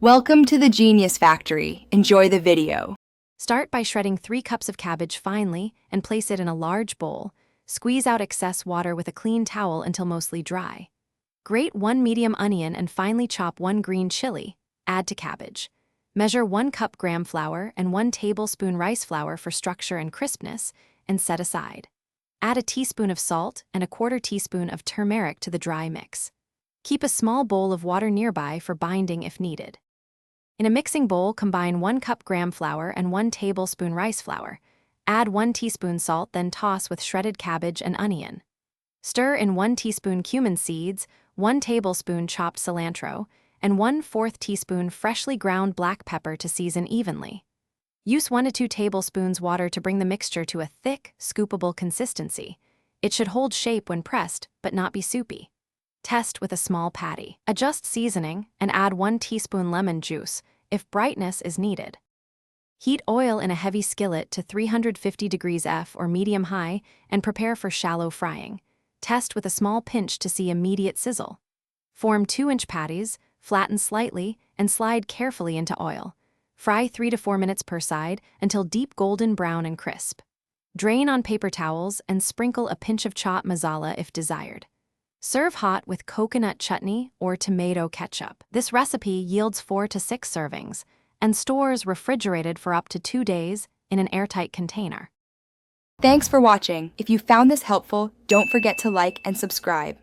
Welcome to the Genius Factory. Enjoy the video. Start by shredding 3 cups of cabbage finely and place it in a large bowl. Squeeze out excess water with a clean towel until mostly dry. Grate 1 medium onion and finely chop 1 green chili. Add to cabbage. Measure 1 cup gram flour and 1 tablespoon rice flour for structure and crispness, and set aside. Add a teaspoon of salt and a 1/4 teaspoon of turmeric to the dry mix. Keep a small bowl of water nearby for binding if needed. In a mixing bowl, combine 1 cup gram flour and 1 tablespoon rice flour. Add 1 teaspoon salt, then toss with shredded cabbage and onion. Stir in 1 teaspoon cumin seeds, 1 tablespoon chopped cilantro, and 1/4 teaspoon freshly ground black pepper to season evenly. Use 1 to 2 tablespoons water to bring the mixture to a thick, scoopable consistency. It should hold shape when pressed, but not be soupy. Test with a small patty. Adjust seasoning and add 1 teaspoon lemon juice if brightness is needed. Heat oil in a heavy skillet to 350 degrees F or medium-high and prepare for shallow frying. Test with a small pinch to see immediate sizzle. Form 2-inch patties, flatten slightly, and slide carefully into oil. Fry 3 to 4 minutes per side until deep golden brown and crisp. Drain on paper towels and sprinkle a pinch of chaat masala if desired. Serve hot with coconut chutney or tomato ketchup. This recipe yields 4 to 6 servings and stores refrigerated for up to 2 days in an airtight container. Thanks for watching. If you found this helpful, don't forget to like and subscribe.